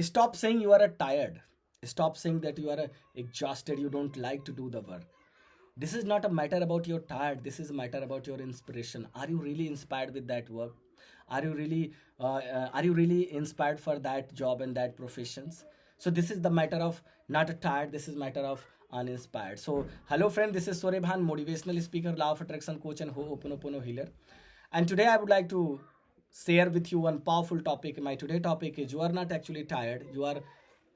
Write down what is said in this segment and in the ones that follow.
Stop saying you are tired. Stop saying that you are exhausted, you don't like to do the work. This is not a matter about your tired. This is a matter about your inspiration. Are you really inspired with that work? Are you really inspired for that job and that professions? So this is the matter of not a tired. This is matter of uninspired. So hello friend, this is Surya, bhan, motivational speaker, Lawofattraction coach, and Hooponopono healer. And today I would like to share with you one powerful topic. My today topic is you are not actually tired, you are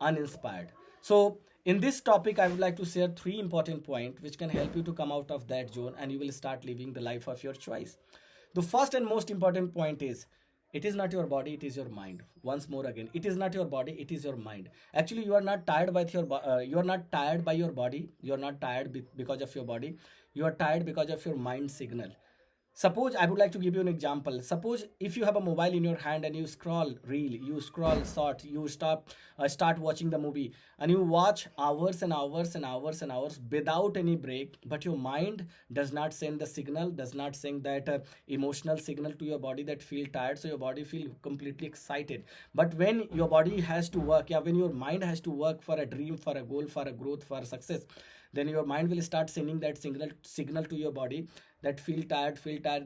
uninspired. So in this topic, I would like to share three important points which can help you to come out of that zone and you will start living the life of your choice. The first and most important point is it is not your body, it is your mind. Once more again, it is not your body, it is your mind. Actually, you are not tired by you are not tired by your body. You are not tired because of your body. You are tired because of your mind signal. Suppose I would like to give you an example. Suppose if you have a mobile in your hand and you scroll reel, you scroll short, you start watching the movie and you watch hours and hours and hours and hours without any break, but your mind does not send the signal, does not send that emotional signal to your body that feel tired, so your body feel completely excited. But when your body has to work, yeah, when your mind has to work for a dream, for a goal, for a growth, for a success, then your mind will start sending that signal to your body that feel tired,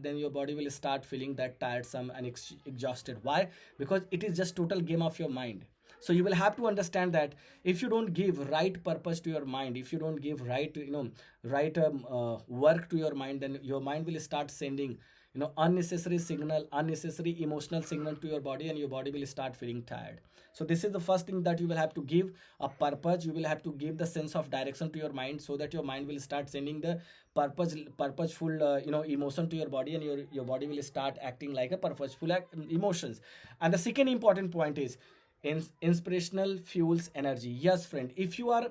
then your body will start feeling that tiresome and exhausted. Why? Because it is just total game of your mind. So you will have to understand that if you don't give right purpose to your mind, if you don't give right work to your mind, then your mind will start sending unnecessary signal, unnecessary emotional signal to your body, and your body will start feeling tired. So this is the first thing, that you will have to give a purpose, you will have to give the sense of direction to your mind, so that your mind will start sending the purposeful emotion to your body, and your body will start acting like a purposeful emotions. And the second important point is inspirational fuels energy. Yes friend, if you are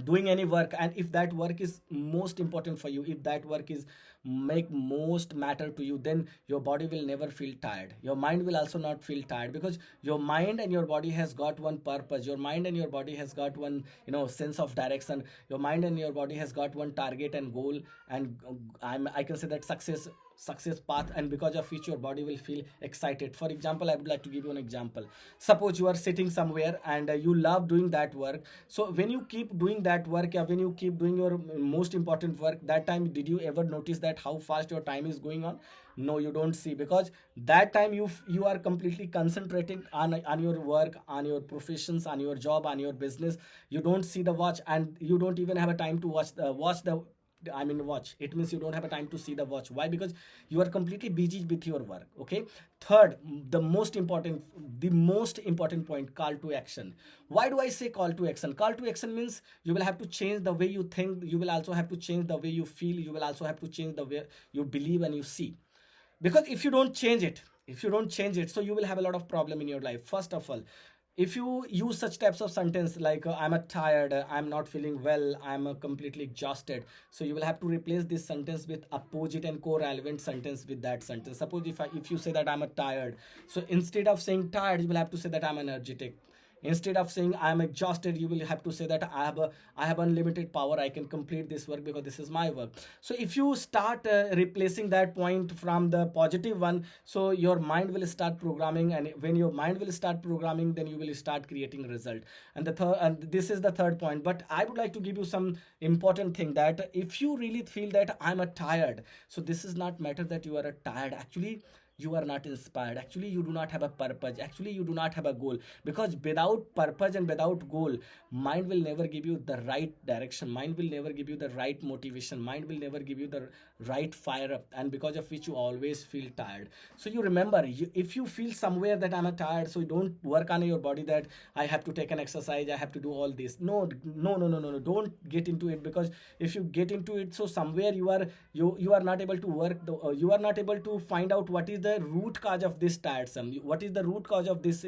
doing any work, and if that work is most important for you, if that work is make most matter to you, then your body will never feel tired, your mind will also not feel tired, because your mind and your body has got one purpose, your mind and your body has got one sense of direction, your mind and your body has got one target and goal, and I can say that success path, and because of which your body will feel excited. For example, I would like to give you an example. Suppose you are sitting somewhere and you love doing that work. So when you keep doing that work, yeah, when you keep doing your most important work, that time did you ever notice that how fast your time is going on? No, you don't see, because that time you are completely concentrating on your work, on your professions, on your job, on your business. You don't see the watch, and you don't even have a time to watch. It means you don't have a time to see the watch. Why? Because you are completely busy with your work. Okay. Third, the most important point, call to action. Why do I say call to action? Call to action means you will have to change the way you think. You will also have to change the way you feel. You will also have to change the way you believe and you see. Because if you don't change it, so you will have a lot of problem in your life. First of all, if you use such types of sentence like I'm a tired, I'm not feeling well, I'm completely exhausted, so you will have to replace this sentence with opposite and co-relevant sentence with that sentence. Suppose if you say that I'm a tired, so instead of saying tired, you will have to say that I'm energetic. Instead of saying I am exhausted, you will have to say that I have unlimited power, I can complete this work because this is my work. So if you start replacing that point from the positive one, so your mind will start programming, and when your mind will start programming, then you will start creating result. And this is the third point. But I would like to give you some important thing, that if you really feel that I'm a tired, so this is not matter that you are a tired. Actually, you are not inspired. Actually, you do not have a purpose. Actually, you do not have a goal, because without purpose and without goal, mind will never give you the right direction, mind will never give you the right motivation, mind will never give you the right fire up, and because of which you always feel tired. So you remember, if you feel somewhere that I'm a tired, so you don't work on your body that I have to take an exercise, I have to do all this. No, no, no, no, no, no, don't get into it. Because if you get into it, so somewhere you are not able to work you are not able to find out what is the root cause of this tiresome, what is the root cause of this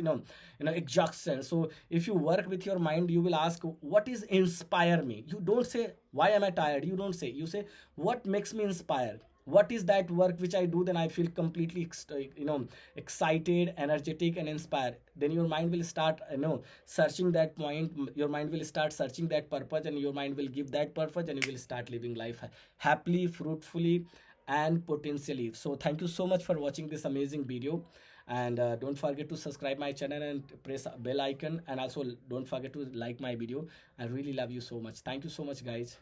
exhaustion. So if you work with your mind, you will ask what is inspire me. You don't say why am I tired, you don't say, you say what makes me inspired, what is that work which I do, then I feel completely excited, energetic, and inspired. Then your mind will start searching that point, your mind will start searching that purpose, and your mind will give that purpose, and you will start living life happily, fruitfully, and potentially. So thank you so much for watching this amazing video. And don't forget to subscribe my channel and press bell icon, and also don't forget to like my video. I really love you so much. Thank you so much, guys.